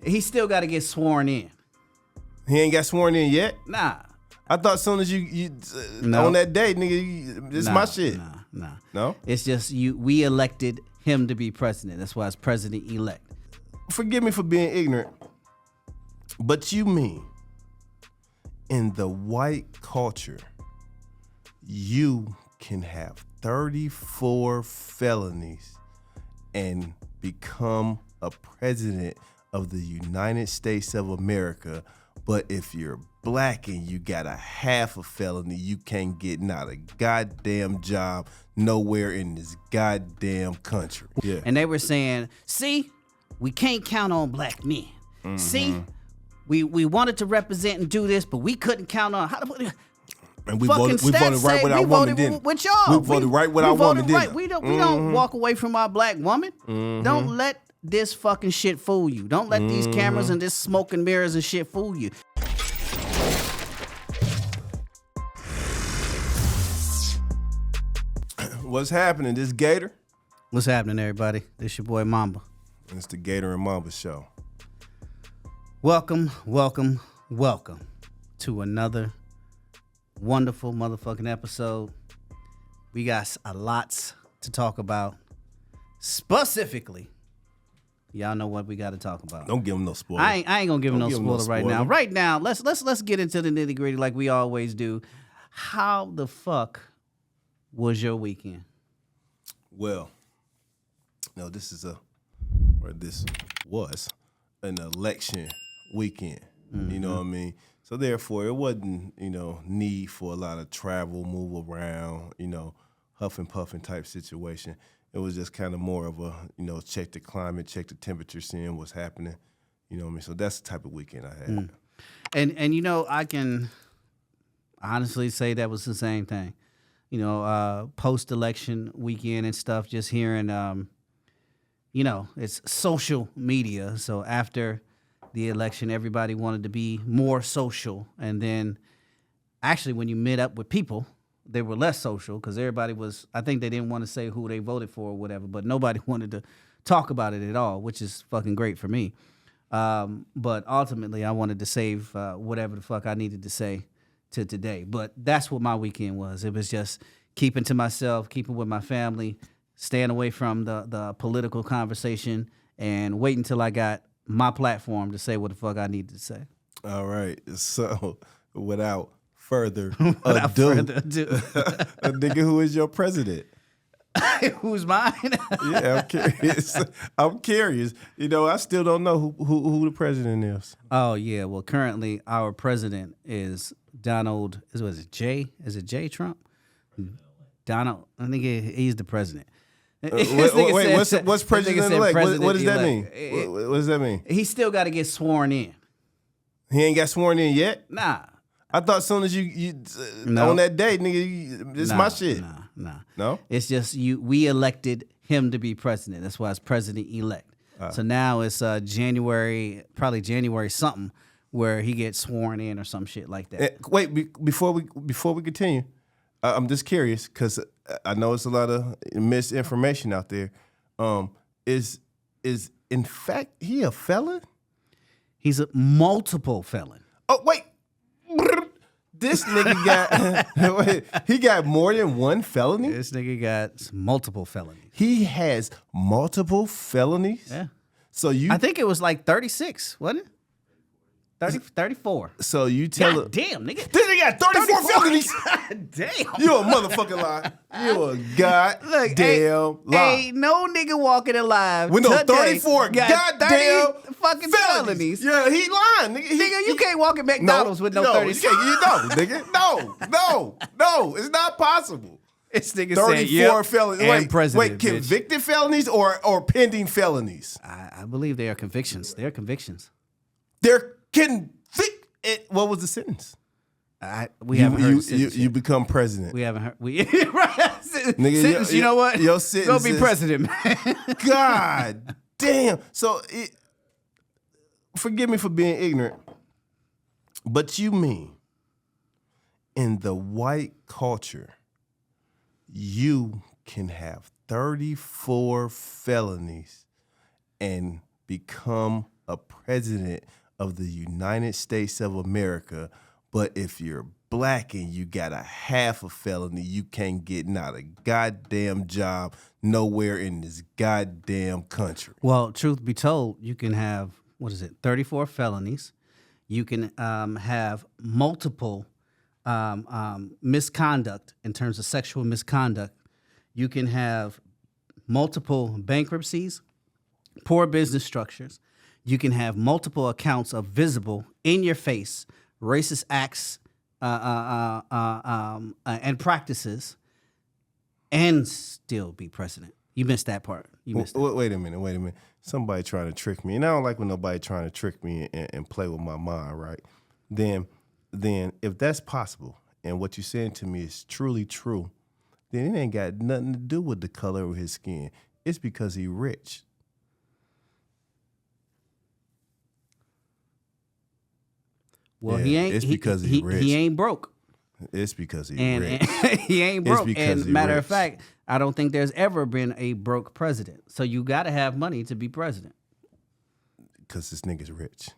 He still got to get sworn in. He ain't got sworn in yet? Nah. I thought as soon as you on that day, nigga, this is my shit. No? It's just we elected him to be president. That's why it's president-elect. Forgive me for being ignorant, but you mean in the white culture, you can have 34 felonies and become a president of the United States of America, but if you're black and you got a half a felony, you can't get not a goddamn job nowhere in this goddamn country. Yeah. And they were saying, see, we can't count on black men. Mm-hmm. See, we wanted to represent and do this, but we couldn't count on how to. And we voted right with our woman, didn't with y'all. We voted right with our woman, didn't we? We don't walk away from our black woman. Mm-hmm. Don't let this fucking shit fool you. Don't let these cameras and this smoke and mirrors and shit fool you. What's happening? This Gator? What's happening, everybody? This your boy Mamba. And it's the Gator and Mamba show. Welcome to another wonderful motherfucking episode. We got a lots to talk about. Specifically, y'all know what we got to talk about. Don't give them no spoiler. I ain't gonna give them no spoiler right now. Right now, let's get into the nitty gritty like we always do. How the fuck was your weekend? Well, no, this was an election weekend. Mm-hmm. You know what I mean? So therefore, it wasn't, need for a lot of travel, move around, huff and puffing type situation. It was just kind of more of a, check the climate, check the temperature, seeing what's happening. You know what I mean? So that's the type of weekend I had. Mm. And I can honestly say that was the same thing. Post-election weekend and stuff, just hearing, it's social media. So after the election, everybody wanted to be more social. And then actually when you met up with people, they were less social because everybody was, I think they didn't want to say who they voted for or whatever, but nobody wanted to talk about it at all, which is fucking great for me. But ultimately, I wanted to save whatever the fuck I needed to say to today. But that's what my weekend was. It was just keeping to myself, keeping with my family, staying away from the political conversation, and waiting until I got my platform to say what the fuck I needed to say. All right. So without further ado, nigga, who is your president? Who's mine? Yeah, I'm curious. I still don't know who the president is. Oh yeah, well currently our president is Donald. Is it J Trump? Donald. I think he's the president. What's president-elect? What does that mean? What does that mean? He still got to get sworn in. He ain't got sworn in yet? Nah. I thought as soon as you on that day, nigga, this is my shit. No? It's just we elected him to be president. That's why it's president-elect. So now it's January something, where he gets sworn in or some shit like that. Wait, before we continue, I'm just curious because I know it's a lot of misinformation out there. Is in fact he a felon? He's a multiple felon. Oh wait. This nigga he got more than one felony? This nigga got multiple felonies. He has multiple felonies? Yeah. So I think it was like 36, wasn't it? 34. So you tell God damn, nigga. This nigga got 34 felonies? God damn. You a motherfucking lie. You a goddamn lie. Ain't no nigga walking alive with no 34 goddamn fucking felonies. Yeah, he lying. Nigga, you can't walk at McDonald's with no 36. Nigga. No. It's not possible. This nigga 34 felonies. Wait, convicted felonies or pending felonies? I believe they are convictions. They are convictions. They're what was the sentence? We haven't heard the sentence you become president. We haven't heard. Right. Nigga, sentence, you know what? Your sentence go be president, man. God damn. So, forgive me for being ignorant, but you mean in the white culture, you can have 34 felonies and become a president of the United States of America, but if you're black and you got a half a felony, you can't get not a goddamn job nowhere in this goddamn country. Well, truth be told, you can have, 34 felonies. You can have multiple misconduct in terms of sexual misconduct. You can have multiple bankruptcies, poor business structures. You can have multiple accounts of visible, in your face, racist acts and practices, and still be president. You missed that part. You missed it. Wait a minute. Somebody trying to trick me, and I don't like when nobody trying to trick me and play with my mind, right? Then if that's possible, and what you're saying to me is truly true, then it ain't got nothing to do with the color of his skin. It's because he rich. Well, Yeah, he ain't. it's because he rich. He ain't broke. It's because he And rich. he ain't It's broke. because And he matter rich. of fact, I don't think there's ever been a broke president. So you got to have money to be president. Because this nigga's rich,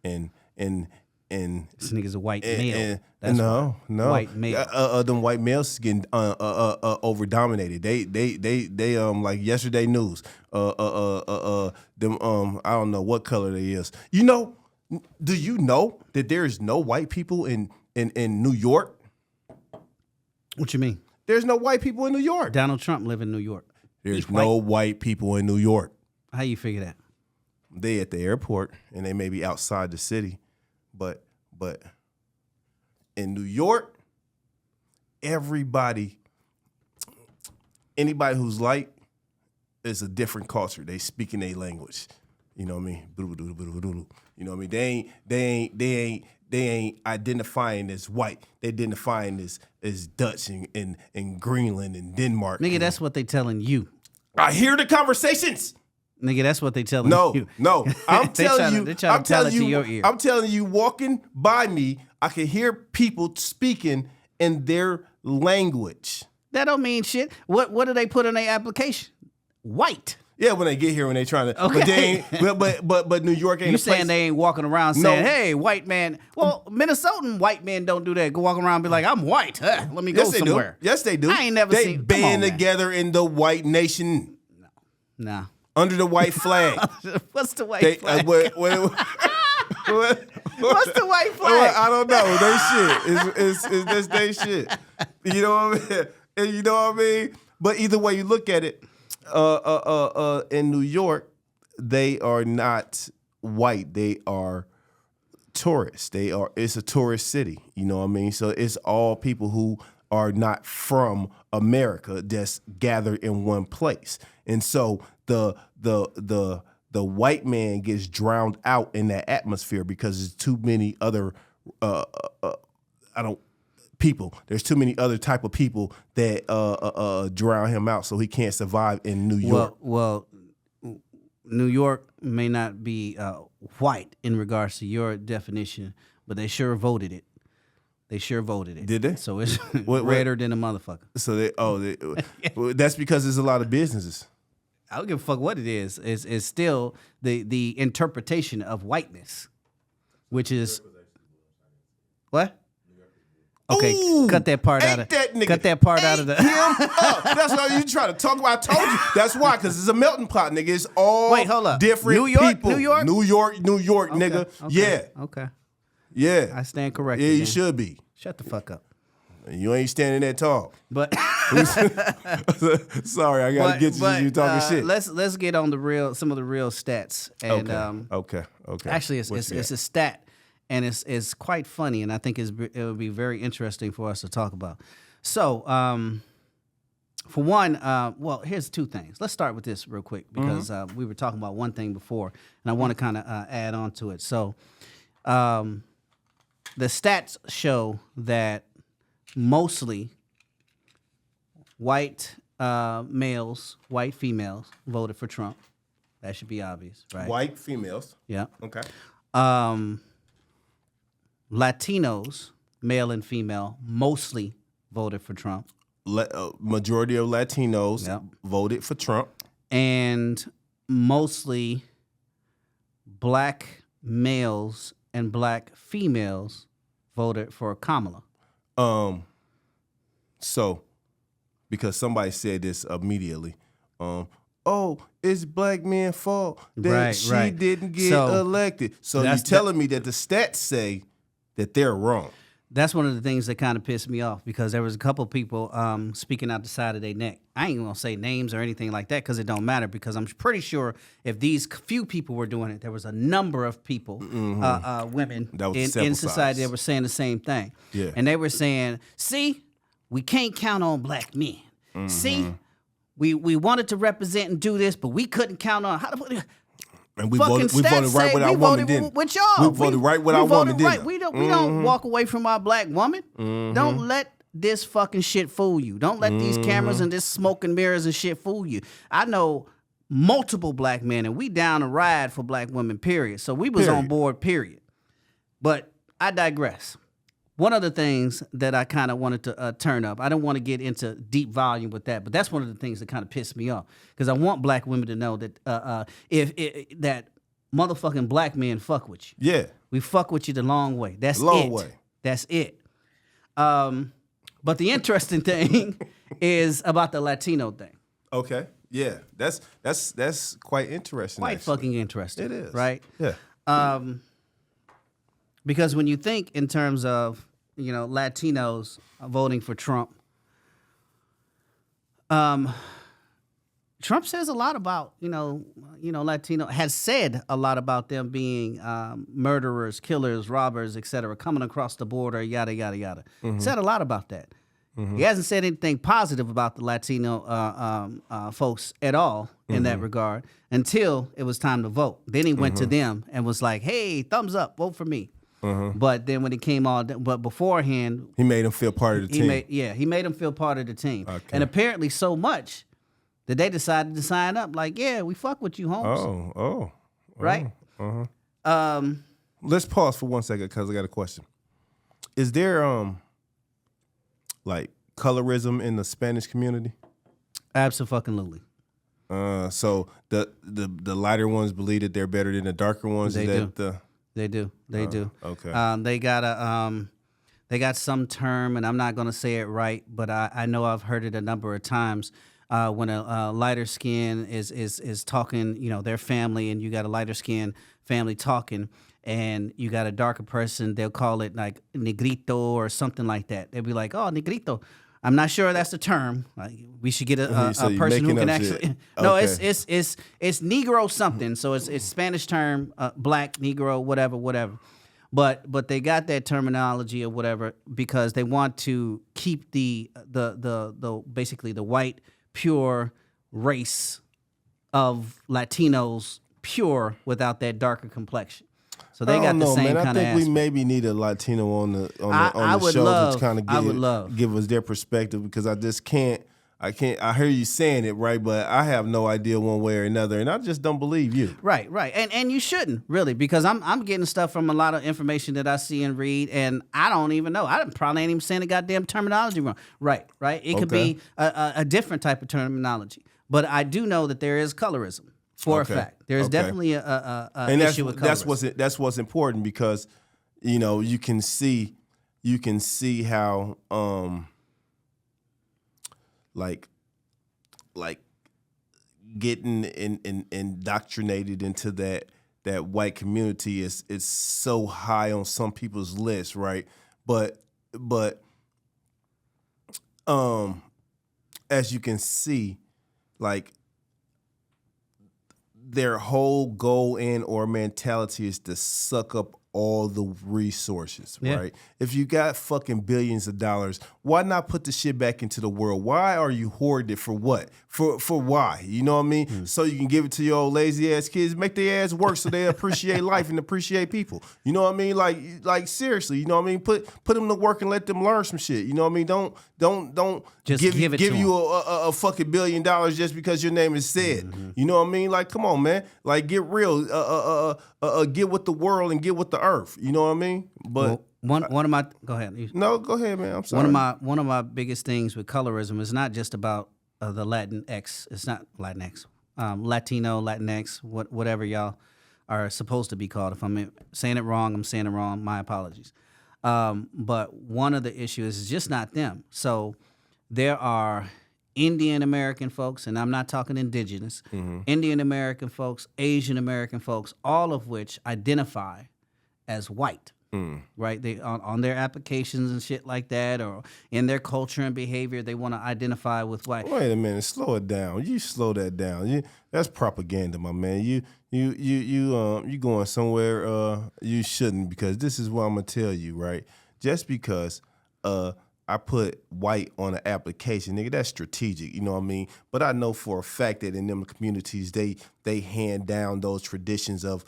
and This nigga's a white male. no, White male. Them white males is getting over dominated. They like yesterday news. Them I don't know what color they is. You know, do you know that there is no white people in New York? What you mean? There's no white people in New York. Donald Trump live in New York. There's He's no white people in New York. How you figure that? They at the airport and they may be outside the city, but in New York, anybody who's light is a different culture. They speak in their language. You know what I mean? You know what I mean? They ain't identifying as white. They identifying as Dutch and Greenland and Denmark. Nigga, that's what they telling you. I hear the conversations. Nigga, that's what they telling you. No. I'm telling you. They trying to tell it to your ear. I'm telling you, walking by me, I can hear people speaking in their language. That don't mean shit. What do they put in their application? White. Yeah, when they get here, when they trying to, Okay. but they ain't, but New York ain't. You a place. saying they ain't walking around saying, "Hey, white man." Well, Minnesotan white men don't do that. Go walking around and be like, "I'm white. Huh, let me go Yes, they somewhere." do. Yes, they do. I ain't never they seen. Come band on, man. together in the white nation Nah. under the white flag. What's the white flag? What's the white flag? I don't know. They shit. It's they shit. You know what I mean? And you know what I mean? But either way you look at it, in New York, they are not white. They are tourists. It's a tourist city. You know what I mean? So it's all people who are not from America that's gathered in one place. And so the white man gets drowned out in that atmosphere because there's too many other people. There's too many other type of people that drown him out, so he can't survive in New York. Well, New York may not be white in regards to your definition, but they sure voted it. Did they? So it's What- redder than a motherfucker. So well, that's because there's a lot of businesses. I don't give a fuck what it is. It's still the interpretation of whiteness, which is what? Okay, Ooh, cut that part out ain't of that nigga. cut that part out of Ain't the. him up. That's what you trying to talk about. I told you. That's why, because it's a melting pot, nigga. It's all Wait, hold up. different New York? people. New York? New York, nigga. Okay, Yeah, Okay. yeah. I stand corrected. Yeah, you then. should be. Shut the fuck up. You ain't standing that tall. But Sorry, I gotta get you talking shit. Let's get on some of the real stats. And Okay. actually, What you it's got? a stat, and it's quite funny, and I think it would be very interesting for us to talk about. So, for one, well, here's two things. Let's start with this real quick because we were talking about one thing before, and I want to kind of add on to it. So, the stats show that mostly white males, white females voted for Trump. That should be obvious, right? White females. Yeah. Okay. Latinos, male and female, mostly voted for Trump. Majority of Latinos Yep. voted for Trump. And mostly black males and black females voted for Kamala? So, because somebody said this immediately, oh, it's black men's fault that she didn't get elected. So you're telling me that the stats say that they're wrong. That's one of the things that kind of pissed me off because there was a couple people speaking out the side of their neck. I ain't gonna say names or anything like that because it don't matter, because I'm pretty sure if these few people were doing it, there was a number of people, women in society that were saying the same thing. Yeah. And they were saying, see, we can't count on black men. See, we wanted to represent and do this, but we couldn't count on how to. And we voted right with our woman, didn't with y'all. We voted right with our woman, didn't we? We don't walk away from our black woman. Don't let this fucking shit fool you. Don't let these cameras and this smoke and mirrors and shit fool you. I know multiple black men, and we down to ride for black women, period. So we was on board, period. But I digress. One of the things that I kind of wanted to turn up, I don't want to get into deep volume with that, but that's one of the things that kind of pissed me off, because I want black women to know that that motherfucking black men fuck with you. Yeah. We fuck with you the long way. That's it. Long way. That's it. But the interesting thing is about the Latino thing. Okay. Yeah. That's quite interesting. Quite fucking interesting. It is. Right? Yeah. Because when you think in terms of, Latinos voting for Trump, Trump says a lot about, Latino, has said a lot about them being murderers, killers, robbers, et cetera, coming across the border, yada, yada, yada. Said a lot about that. He hasn't said anything positive about the Latino folks at all in that regard until it was time to vote. Then he went to them and was like, hey, thumbs up, vote for me. But then when it came but beforehand, he made him feel part of the team. He made him feel part of the team. Okay. And apparently so much that they decided to sign up. Like, yeah, we fuck with you, Holmes. Right? Let's pause for 1 second because I got a question. Is there like colorism in the Spanish community? Absolutely. So the lighter ones believe that they're better than the darker ones. They do. They do. Okay. They got some term, and I'm not going to say it right, but I know I've heard it a number of times. When a lighter skin is talking, their family, and you got a lighter skin family talking, and you got a darker person, they'll call it like negrito or something like that. They'll be like, oh, negrito. I'm not sure that's the term. We should get a person who can actually. No, okay. it's Negro something. So it's Spanish term, black, Negro, whatever. But they got that terminology or whatever because they want to keep the basically the white pure race of Latinos pure without that darker complexion. So they got the same kind of aspect. I think we maybe need a Latino on the show to kind of give us their perspective, because I just can't. I hear you saying it, right, but I have no idea one way or another, and I just don't believe you. Right, and you shouldn't really, because I'm getting stuff from a lot of information that I see and read, and I don't even know. I probably ain't even saying the goddamn terminology wrong. Right. It could be a different type of terminology, but I do know that there is colorism. For a fact, there's definitely a issue with colorism. That's what's important, because you can see how like getting indoctrinated into that white community is so high on some people's list, right? But as you can see, like, their whole goal or mentality is to suck up all the resources, right? If you got fucking billions of dollars, why not put the shit back into the world? Why are you hoarding it? For what? For why? You know what I mean? So you can give it to your old lazy ass kids, make their ass work so they appreciate life and appreciate people. You know what I mean? Like seriously, you know what I mean? Put them to work and let them learn some shit. You know what I mean? Don't just give you a fucking $1 billion just because your name is said. You know what I mean? Like, come on, man. Like, get real. Get with the world and get with the earth. You know what I mean? But one of my go ahead. No, go ahead, man. I'm sorry. One of my biggest things with colorism is not just about the Latinx. It's not Latinx. Latino, Latinx, whatever y'all are supposed to be called. If I'm saying it wrong, I'm saying it wrong. My apologies. But one of the issues is just not them. So there are Indian American folks, and I'm not talking indigenous, Indian American folks, Asian American folks, all of which identify as white. Right, they on their applications and shit like that, or in their culture and behavior, they want to identify with white. Wait a minute, slow it down. You slow that down. That's propaganda, my man. You going somewhere you shouldn't, because this is what I'm gonna tell you, right? Just because I put white on an application, nigga, that's strategic, you know what I mean? But I know for a fact that in them communities, they hand down those traditions of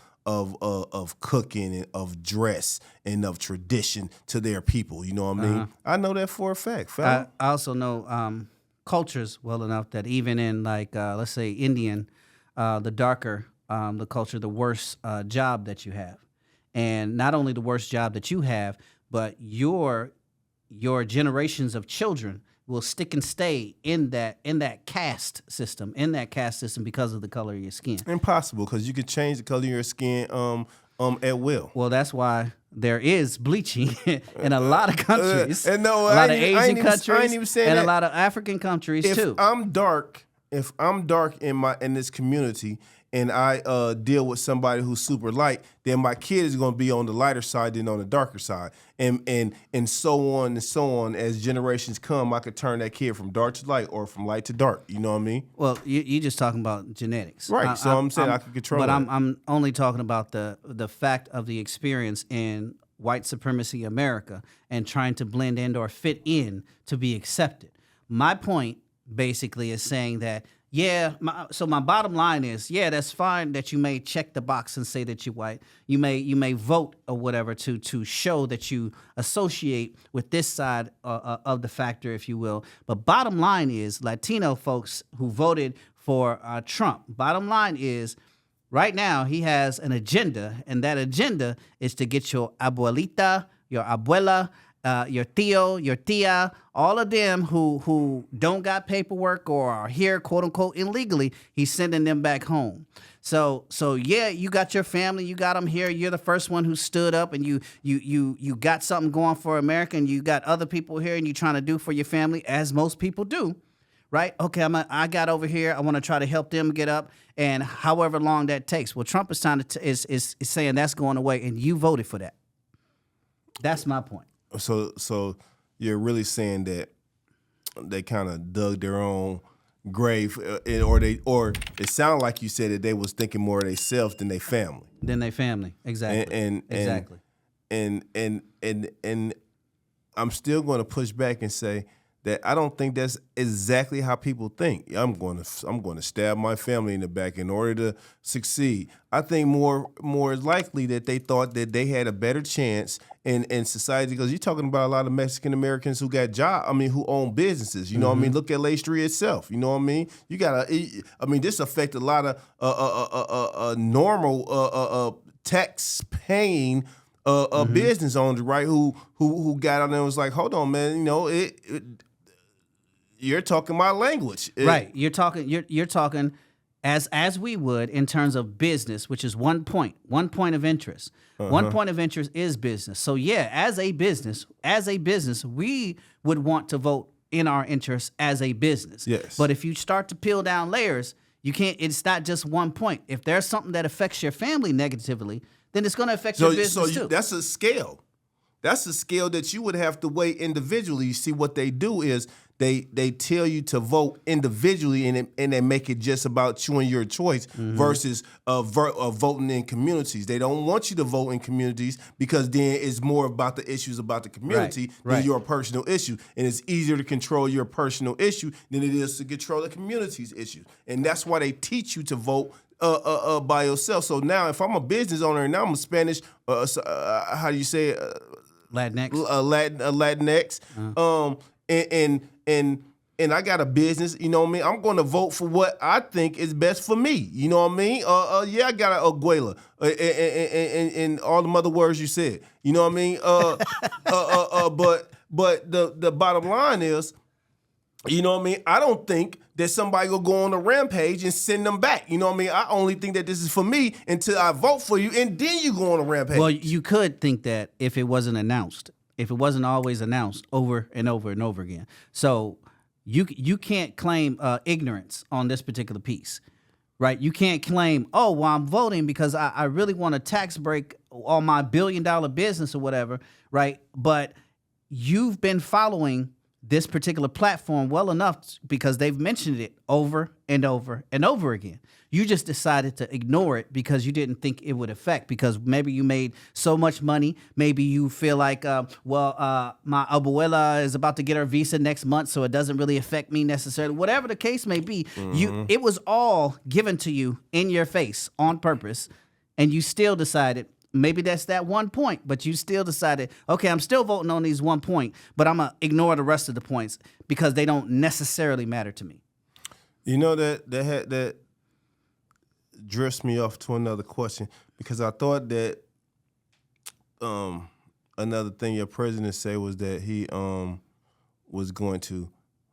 cooking and of dress and of tradition to their people. You know what I mean? I know that for a fact, fella. I also know cultures well enough that even in like let's say Indian, the darker the culture, the worse job that you have, and not only the worst job that you have, but your generations of children will stick and stay in that caste system because of the color of your skin. Impossible, because you can change the color of your skin at will. Well, that's why there is bleaching in a lot of countries. And no, a lot of Asian countries, I ain't even saying and that. a lot of African countries If too. I'm dark in this community, and I deal with somebody who's super light, then my kid is going to be on the lighter side than on the darker side, and so on and so on. As generations come, I could turn that kid from dark to light or from light to dark. You know what I mean? Well, you just talking about genetics, right? So I'm saying I could control. But that. I'm only talking about the fact of the experience in white supremacy America and trying to blend in or fit in to be accepted. My point basically is saying that. Yeah, so my bottom line is, yeah, that's fine that you may check the box and say that you're white. You may vote or whatever to show that you associate with this side of the factor, if you will. But bottom line is, Latino folks who voted for Trump, bottom line is, right now he has an agenda, and that agenda is to get your abuelita, your abuela, your tío, your tía, all of them who don't got paperwork or are here, quote unquote, illegally, he's sending them back home. So yeah, you got your family, you got them here. You're the first one who stood up, and you got something going for America, and you got other people here, and you're trying to do for your family, as most people do, right? Okay, I got over here. I want to try to help them get up, and however long that takes. Well, Trump is is saying that's going away, and you voted for that. That's my point. So you're really saying that they kind of dug their own grave, or it sounded like you said that they was thinking more of themselves than their family. Exactly. Exactly. And I'm still going to push back and say that I don't think that's exactly how people think. I'm going to stab my family in the back in order to succeed. I think more likely that they thought that they had a better chance in society, because you're talking about a lot of Mexican Americans who got who own businesses. You know what I mean? Look at Lake Street itself. You know what I mean? This affected a lot of normal tax paying business owners, right? Who got out there and was like, hold on, man, you know you're talking my language, right? You're talking as we would in terms of business, which is one point of interest. One point of interest is business. So yeah, as a business, we would want to vote in our interest as a business. Yes. But if you start to peel down layers, you can't. It's not just one point. If there's something that affects your family negatively, then it's going to affect your business too. That's a scale. That's a scale that you would have to weigh individually. You see, what they do is they tell you to vote individually, and they make it just about you and your choice versus voting in communities. They don't want you to vote in communities, because then it's more about the issues about the community than your personal issue. And it's easier to control your personal issue than it is to control the community's issue. And that's why they teach you to vote by yourself. So now, if I'm a business owner and now I'm a Spanish, how do you say it? Latinx. Latinx. And I got a business, you know what I mean? I'm going to vote for what I think is best for me, you know what I mean? Yeah, I got an abuela, and all the other words you said, you know what I mean? But the bottom line is, You know what I mean? I don't think that somebody will go on a rampage and send them back. You know what I mean? I only think that this is for me until I vote for you, and then you go on a rampage. Well, you could think that if it wasn't announced, if it wasn't always announced over and over and over again. So you can't claim ignorance on this particular piece, right? You can't claim, oh, well, I'm voting because I really want a tax break on my $1 billion business or whatever, right? But you've been following this particular platform well enough because they've mentioned it over and over and over again. You just decided to ignore it because you didn't think it would affect, because maybe you made so much money. Maybe you feel like, my abuela is about to get her visa next month, so it doesn't really affect me necessarily. Whatever the case may be, it was all given to you in your face on purpose, and you still decided, maybe that's that 1 point, but you still decided, okay, I'm still voting on these 1 point, but I'm going to ignore the rest of the points because they don't necessarily matter to me. You know, that drifts me off to another question, because I thought that another thing your president said was that he was going to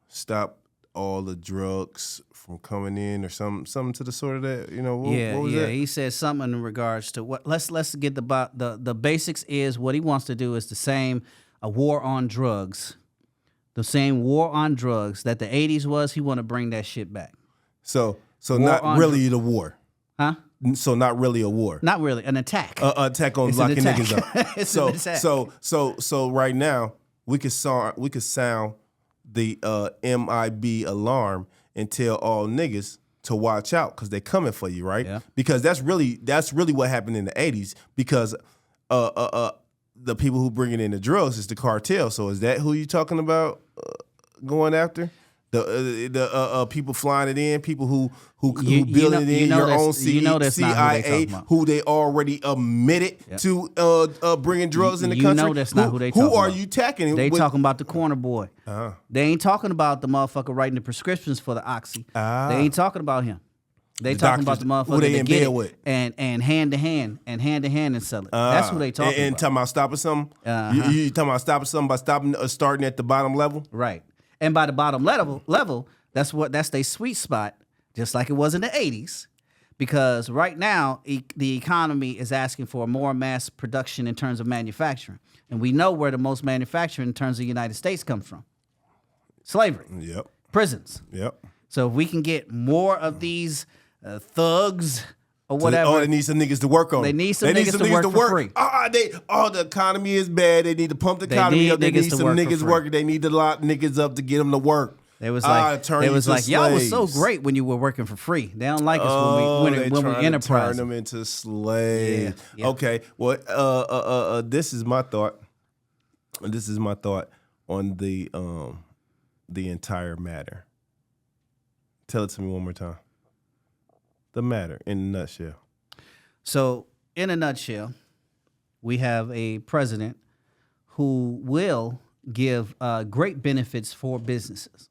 stop all the drugs from coming in, or something to the sort of that. You know, what was that? He said something in regards to what. Let's get the basics. Is what he wants to do is the same a war on drugs, the same war on drugs that the 80s was. He want to bring that shit back. So not really the war. Huh? So not really a war. Not really an attack. Attack on It's locking an attack. niggas up. It's an attack. So right now we could sound the MIB alarm and tell all niggas to watch out because they're coming for you, right? Yeah. Because that's really what happened in the 80s, because the people who bringing in the drugs is the cartel. So is that who you talking about going after? The people flying it in, people who build it in, your own CIA, who they already admitted to bringing drugs in the country. You know that's not who they talking about. Who are you attacking? They talking about the corner boy. They ain't talking about the motherfucker writing the prescriptions for the oxy. They ain't talking about him. They talking about the motherfucker who they in get bed it with, and hand to hand and sell it. That's who they talking about. And talking about stopping something. You talking about stopping something by starting at the bottom level, right? And by the bottom level, that's their sweet spot, just like it was in the 80s. Because right now, the economy is asking for more mass production in terms of manufacturing. And we know where the most manufacturing in terms of the United States comes from. Slavery. Yep. Prisons. Yep. So if we can get more of these thugs or whatever. They need some niggas to work on. They need some niggas to work for free. The economy is bad. They need to pump the economy up. They need some niggas working. They need to lock niggas up to get them to work. They was like, y'all was so great when you were working for free. They don't like us when we enterprise. Turn them into slaves. Yeah. Okay. Well, this is my thought. This is my thought on the entire matter. Tell it to me one more time. The matter in a nutshell. So, in a nutshell, we have a president who will give great benefits for businesses,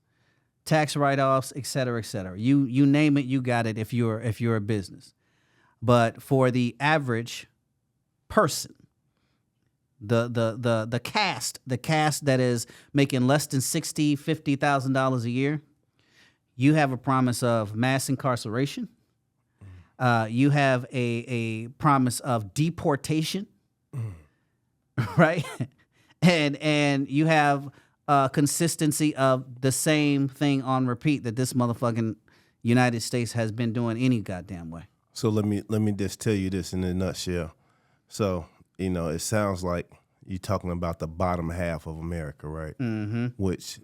tax write-offs, et cetera, et cetera. You name it, you got it. If you're a business, but for the average person, the caste that is making less than $50,000 a year, you have a promise of mass incarceration. You have a promise of deportation, right? And you have consistency of the same thing on repeat that this motherfucking United States has been doing any goddamn way. So let me just tell you this in a nutshell. So, it sounds like you're talking about the bottom half of America, right? Mm-hmm. Which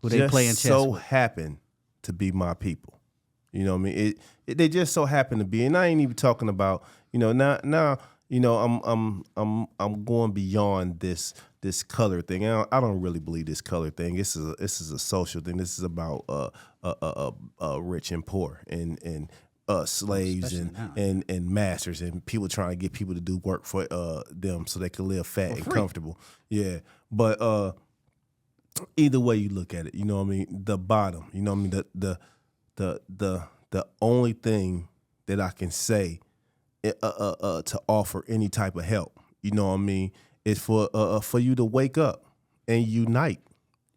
who they playing chess so with. happen to be my people. You know what I mean? They just so happen to be, and I ain't even talking about, now I'm going beyond this color thing. I don't really believe this color thing. This is a social thing. This is about rich and poor and slaves and masters and people trying to get people to do work for them so they can live fat and comfortable. Yeah, but either way you look at it, you know what I mean. The bottom, you know what I mean. The only thing that I can say to offer any type of help, you know what I mean, is for you to wake up and unite.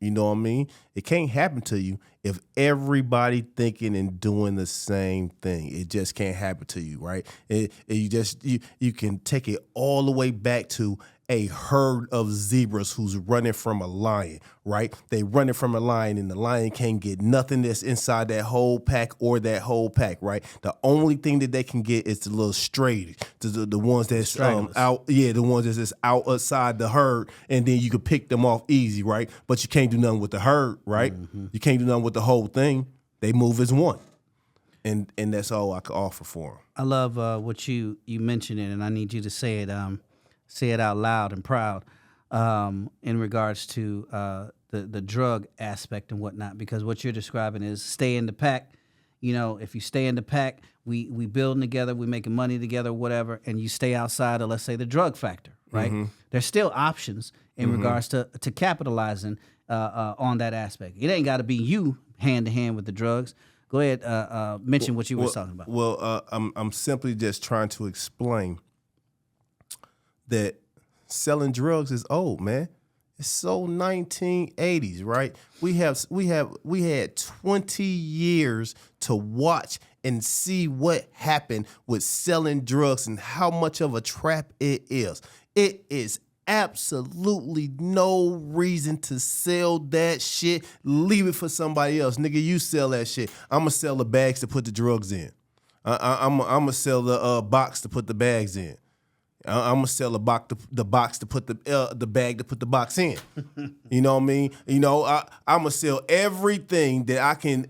You know what I mean? It can't happen to you if everybody thinking and doing the same thing. It just can't happen to you, right? You can take it all the way back to a herd of zebras who's running from a lion, right? They running from a lion and the lion can't get nothing that's inside that whole pack or that whole pack, right? The only thing that they can get is the little stray, the ones that's out, the ones that's just outside the herd, and then you can pick them off easy, right? But you can't do nothing with the herd, right? Mm-hmm. You can't do nothing with the whole thing. They move as one. And that's all I can offer for them. I love what you mentioned it, and I need you to say it out loud and proud in regards to the drug aspect and whatnot, because what you're describing is stay in the pack. You know, if you stay in the pack, we building together, we making money together, whatever, and you stay outside of, let's say, the drug factor, right? Mm-hmm. There's still options in regards to capitalizing on that aspect. It ain't got to be you hand to hand with the drugs. Go ahead, mention what you were talking about. Well, I'm simply just trying to explain that selling drugs is old, man. It's so 1980s, right? We had 20 years to watch and see what happened with selling drugs and how much of a trap it is. It is absolutely no reason to sell that shit. Leave it for somebody else. Nigga, you sell that shit. I'm going to sell the bags to put the drugs in. I'm going to sell the box to put the bags in. I'm gonna sell the box to put the bag to put the box in. You know what I mean? You know, I'm gonna sell everything that I can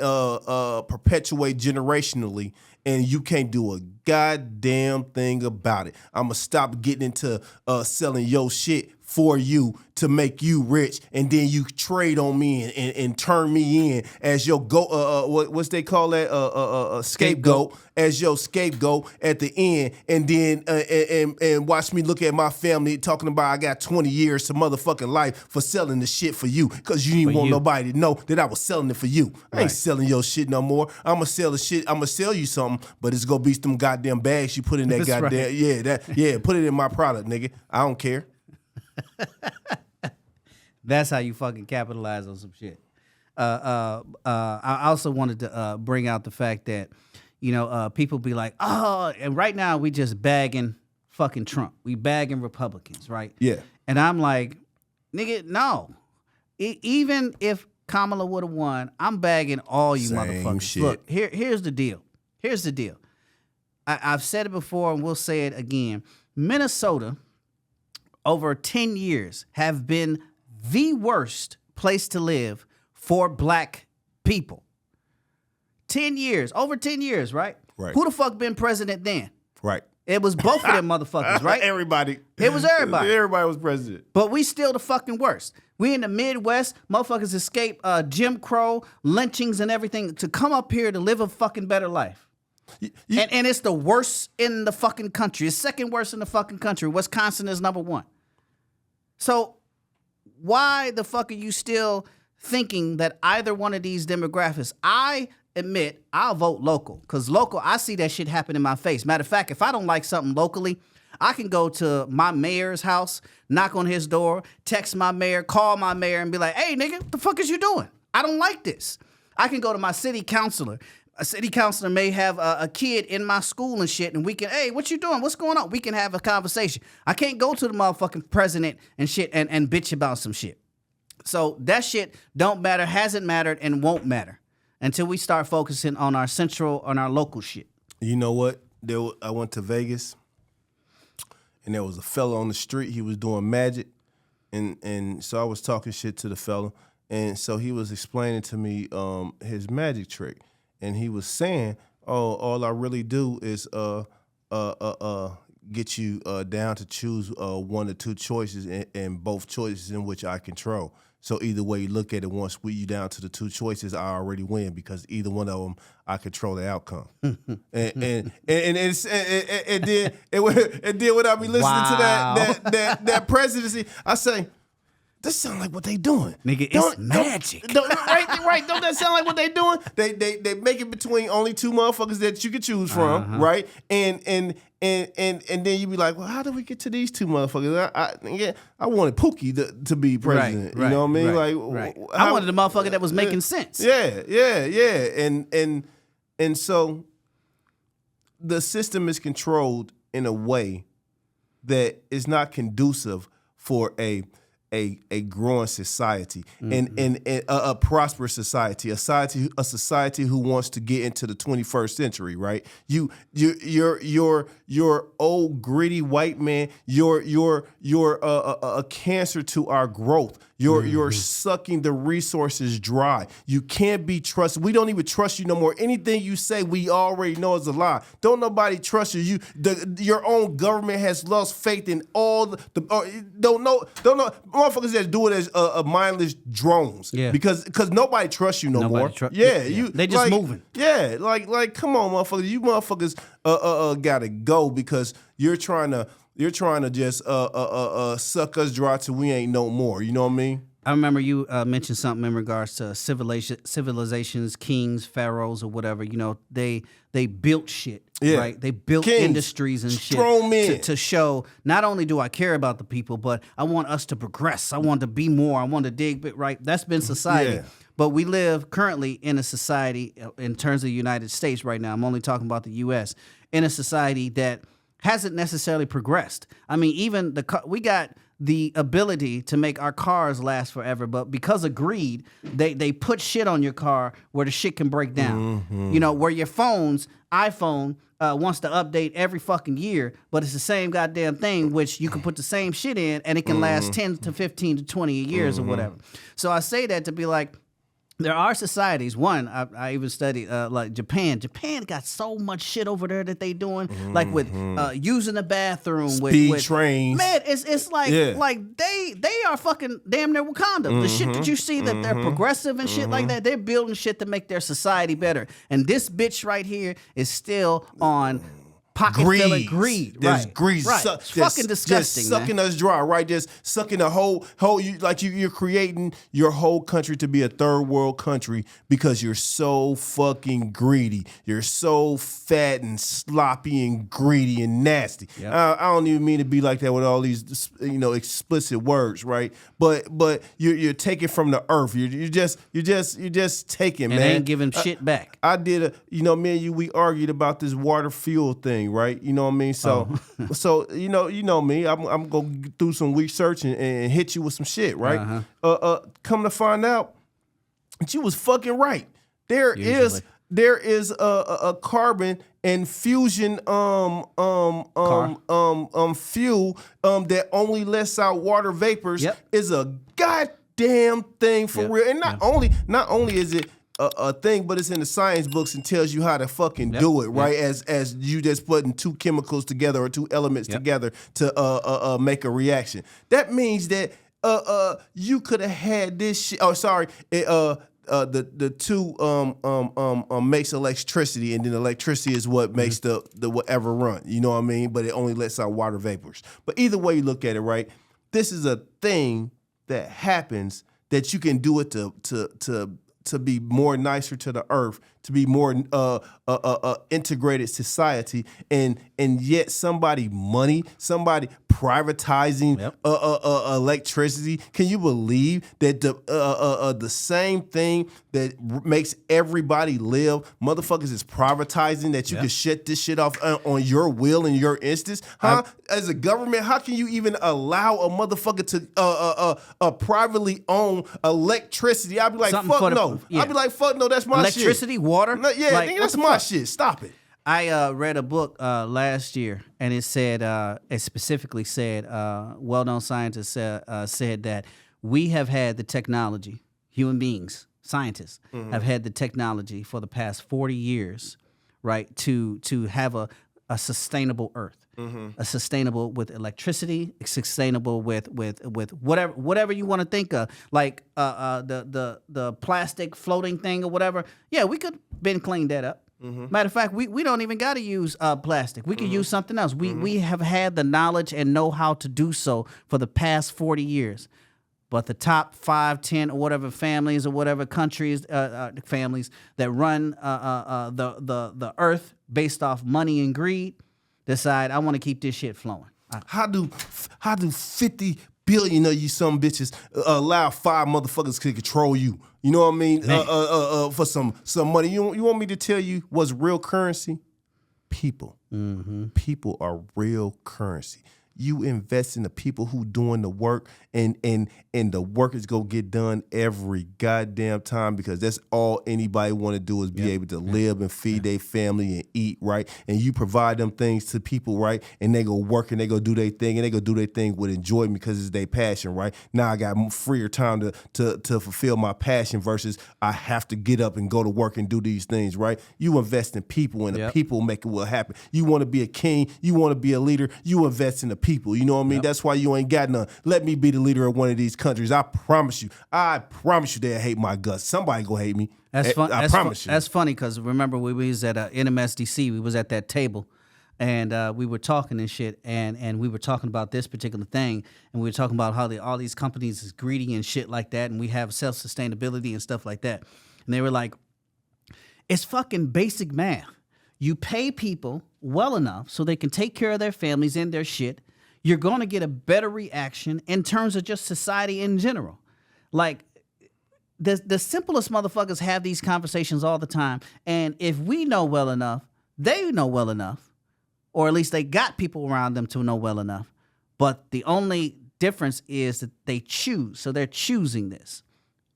perpetuate generationally, and you can't do a goddamn thing about it. I'm gonna stop getting into selling your shit for you to make you rich, and then you trade on me and turn me in as your what's they call that scapegoat, as your scapegoat at the end, and then and watch me look at my family talking about I got 20 years to motherfucking life for selling the shit for you because you didn't want nobody to know that I was selling it for you. I ain't selling your shit no more. I'm gonna sell the shit. I'm gonna sell you something, but it's gonna be some goddamn bags you put in that goddamn put it in my product, nigga. I don't care. That's how you fucking capitalize on some shit. I also wanted to bring out the fact that, you know, people be like, oh, and right now we just bagging fucking Trump. We bagging Republicans, right? Yeah. And I'm like, nigga, no. Even if Kamala would have won, I'm bagging all you motherfuckers. Shit. Look, here's the deal. Here's the deal. I've said it before and we'll say it again. Minnesota, over 10 years, have been the worst place to live for black people. 10 years, over 10 years, right? Right. Who the fuck been president then? Right. It was both of them motherfuckers, right? Everybody. It was everybody. Everybody was president. But we still the fucking worst. We in the Midwest, motherfuckers escape Jim Crow, lynchings and everything to come up here to live a fucking better life. And it's the worst in the fucking country. It's second worst in the fucking country. Wisconsin is number one. So why the fuck are you still thinking that either one of these demographics? I admit I'll vote local because local, I see that shit happen in my face. Matter of fact, if I don't like something locally, I can go to my mayor's house, knock on his door, text my mayor, call my mayor and be like, hey, nigga, what the fuck is you doing? I don't like this. I can go to my city councilor. A city councilor may have a kid in my school and shit, and we can, hey, what you doing? What's going on? We can have a conversation. I can't go to the motherfucking president and shit and bitch about some shit. So that shit don't matter, hasn't mattered, and won't matter until we start focusing on our local shit. You know what? I went to Vegas, and there was a fella on the street. He was doing magic, and so I was talking shit to the fella, and so he was explaining to me his magic trick. And he was saying, "Oh, all I really do is get you down to choose one or two choices, and both choices in which I control. So either way you look at it, once you down to the two choices, I already win because either one of them I control the outcome. and then when I be listening to that presidency, I say, This sound like what they doing. Nigga, it's magic. Right. Don't that sound like what they doing? They make it between only two motherfuckers that you can choose from, right? And then you be like, well, how did we get to these two motherfuckers? I wanted Pookie to be president. Right, you know what I mean? Right. I wanted a motherfucker that was making sense. Yeah. And so the system is controlled in a way that is not conducive for a growing society and a prosperous society, a society who wants to get into the 21st century, right? You're old gritty white man. You're a cancer to our growth. You're sucking the resources dry. You can't be trusted. We don't even trust you no more. Anything you say, we already know is a lie. Don't nobody trust you. Your own government has lost faith in all don't know. Motherfuckers that do it as mindless drones. Yeah. Because nobody trusts you no more. They just moving. Yeah, like come on, motherfuckers. You motherfuckers gotta go because you're trying to just suck us dry till we ain't no more. You know what I mean? I remember you mentioned something in regards to civilizations, kings, pharaohs, or whatever. You know, they built shit, right? They built industries and shit to show not only do I care about the people, but I want us to progress. I want to be more. I want to dig, right? That's been society. Yeah. But we live currently in a society, in terms of the United States right now, I'm only talking about the U.S., in a society that hasn't necessarily progressed. I mean, even we got the ability to make our cars last forever, but because of greed, they put shit on your car where the shit can break down. You know, where your iPhone wants to update every fucking year, but it's the same goddamn thing, which you can put the same shit in and it can last 10 to 15 to 20 years or whatever. So I say that to be like, there are societies. One, I even studied like Japan. Japan got so much shit over there that they doing, like with using the bathroom, speed with trains. Man, it's like they are fucking damn near Wakanda. The shit that you see that they're progressive and shit like that, they're building shit to make their society better. And this bitch right here is still on pocket-filling greed. There's right. greed. Right. It's fucking disgusting, just sucking us dry, right? Just sucking the whole you're creating your whole country to be a third world country because you're so fucking greedy. You're so fat and sloppy and greedy and nasty. Yep. I don't even mean to be like that with all these explicit words, right? But you're taking from the earth. You're just taking, and man. Ain't giving shit back. I did me and you, we argued about this water fuel thing, right? You know what I mean? So, you know me. I'm gonna do some research and hit you with some shit, right? Come to find out, you was fucking right. There is a carbon and fusion fuel that only lets out water vapors. Yep. Is a goddamn thing for real. And not only is it a thing, but it's in the science books and tells you how to fucking do it, right? As you just putting two chemicals together or two elements together to make a reaction. That means that you could have had this shit. Oh, sorry. The two makes electricity, and then electricity is what makes the whatever run. You know what I mean? But it only lets out water vapors. But either way you look at it, right? This is a thing that happens that you can do it to be more nicer to the earth, to be more integrated society, and yet somebody privatizing electricity. Can you believe that the same thing that makes everybody live, motherfuckers is privatizing, that you can shut this shit off on your will and your instance? As a government, how can you even allow a motherfucker to privately own electricity? I'd be like, fuck no. I'd be like, fuck no, that's my electricity, shit. water? That's my shit. Stop it. I read a book last year, and it said, it specifically said, well-known scientists said that we have had the technology, human beings, scientists, have had the technology for the past 40 years, right, to have a sustainable Earth. A sustainable with electricity, sustainable with whatever you want to think of, like the plastic floating thing or whatever. Yeah, we could been cleaned that up. Matter of fact, we don't even got to use plastic. We could use something else. We have had the knowledge and know how to do so for the past 40 years. but the top 5, 10, or whatever families or whatever countries, families that run the earth based off money and greed decide I want to keep this shit flowing. How do 50 billion of you some bitches allow 5 motherfuckers to control you? You know what I mean? For some money. You want me to tell you what's real currency? People. Mm-hmm. People are real currency. You invest in the people who doing the work, and the work is gonna get done every goddamn time, because that's all anybody want to do is be able to live and feed their family and eat, right? And you provide them things to people, right? And they go work and they go do their thing, and they go do their thing with enjoyment because it's their passion, right? Now I got freer time to fulfill my passion versus I have to get up and go to work and do these things, right? You invest in people, and the people make it what happen. You want to be a king, you want to be a leader, you invest in the people. You know what I mean? That's why you ain't got none. Let me be the leader of one of these countries. I promise you they'll hate my guts. Somebody go hate me. That's fun. I promise you. That's funny because remember we was at NMSDC. We was at that table, and we were talking and shit, and we were talking about this particular thing, and we were talking about how all these companies is greedy and shit like that, and we have self-sustainability and stuff like that. And they were like, it's fucking basic math. You pay people well enough so they can take care of their families and their shit. You're going to get a better reaction in terms of just society in general. Like, the simplest motherfuckers have these conversations all the time. And if we know well enough, they know well enough, or at least they got people around them to know well enough. But the only difference is that they choose. So they're choosing this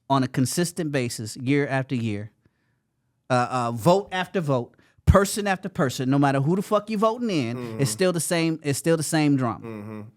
on a consistent basis, year after year, vote after vote. Person after person, no matter who the fuck you voting in, it's still the same. It's still the same drama.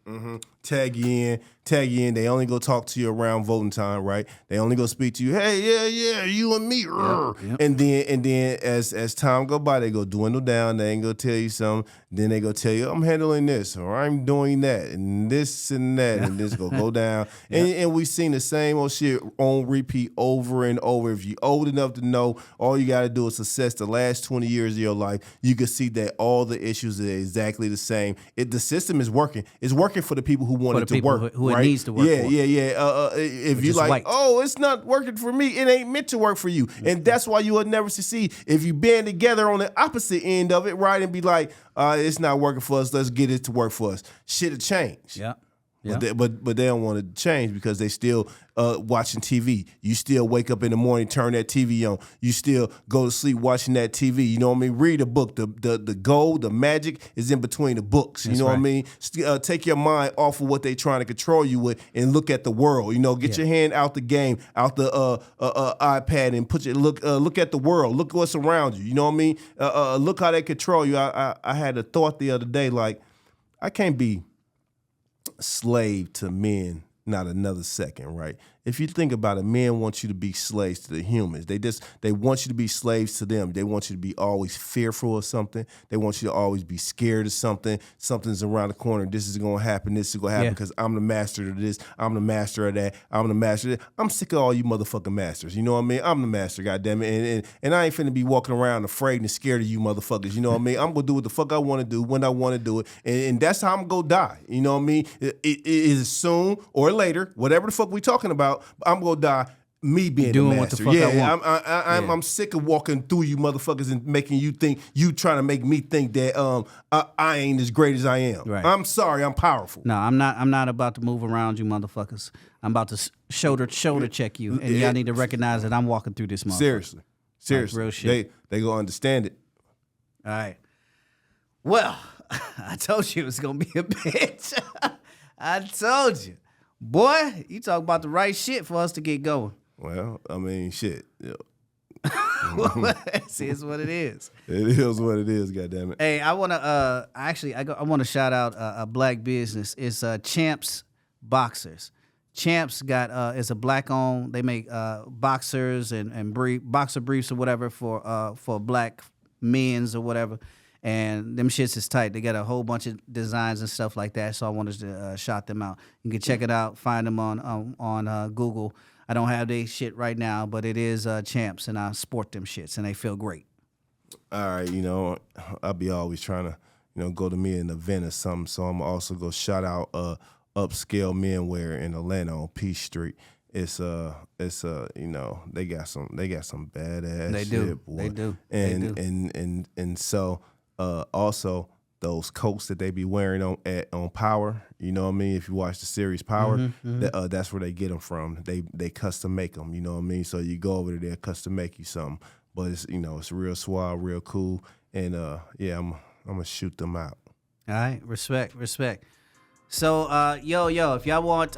Tag you in. They only go talk to you around voting time, right? They only go speak to you. Hey, yeah, you and me. Yep. And then as time go by, they go dwindle down. They ain't gonna tell you something. Then they go tell you, I'm handling this, or I'm doing that, and this and that, and this go down. And we've seen the same old shit on repeat over and over. If you're old enough to know, all you gotta do is assess the last 20 years of your life. You can see that all the issues are exactly the same. The system is working. It's working for the people who want it to work. Who right? It needs to work. Yeah. If you like, oh, it's not working for me, it ain't meant to work for you, and that's why you will never succeed. If you band together on the opposite end of it, right, and be like, it's not working for us, let's get it to work for us. Shit'll change. Yeah. But they don't want to change because they still watching TV. You still wake up in the morning, turn that TV on. You still go to sleep watching that TV. You know what I mean? Read a book. The gold, the magic is in between the books. You know what I mean? Take your mind off of what they trying to control you with and look at the world. You know, get your hand out the game, out the iPad, and look at the world. Look what's around you. You know what I mean? Look how they control you. I had a thought the other day, like, I can't be slave to men not another second, right? If you think about it, men want you to be slaves to the humans. They want you to be slaves to them. They want you to be always fearful of something. They want you to always be scared of something. Something's around the corner. This is going to happen. This is going to happen because I'm the master of this. I'm the master of that. I'm the master of that. I'm sick of all you motherfucking masters. You know what I mean? I'm the master, goddammit. And I ain't finna be walking around afraid and scared of you motherfuckers. You know what I mean? I'm going to do what the fuck I want to do when I want to do it. And that's how I'm going to die. You know what I mean? It is soon or later, whatever the fuck we talking about, I'm gonna die me being doing the master. What the fuck I want. I'm sick of walking through you motherfuckers and making you think, you trying to make me think that I ain't as great as I am. Right. I'm sorry, I'm powerful. No, I'm not about to move around you motherfuckers. I'm about to shoulder check you, and y'all need to recognize that I'm walking through this motherfucker. Seriously, like real shit. They gonna understand it. All right. Well, I told you it was gonna be a bitch. I told you. Boy, you talk about the right shit for us to get going. Well, I mean, shit. Yeah. It is what it is. It is what it is, goddammit. Hey, I want to I want to shout out a black business. It's Champs Boxers. Champs is a black owned. They make boxers and boxer briefs or whatever for black men's or whatever. And them shits is tight. They got a whole bunch of designs and stuff like that. So I wanted to shout them out. You can check it out. Find them on Google. I don't have their shit right now, but it is Champs, and I sport them shits, and they feel great. All right, you know, I'll be always trying to, go to me an event or something. So I'm also going to shout out upscale men wear in Atlanta on Peach Street. It's you know, they got some badass They shit, do. boy. They do. And They do. and so also those coats that they be wearing on Power, you know what I mean? If you watch the series Power, that's where they get them from. They custom make them, you know what I mean? So you go over there, they'll custom make you something. But it's, you know, it's real suave, real cool, and yeah, I'm gonna shoot them out. All right, respect. So, yo, if y'all want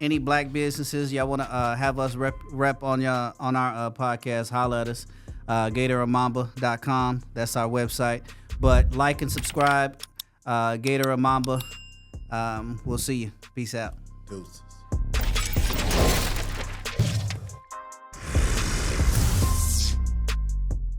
any black businesses, y'all want to have us rep on our podcast, holla at us. GatorandMamba.com. That's our website. But like and subscribe. Gator and Mamba. We'll see you. Peace out. Deuce.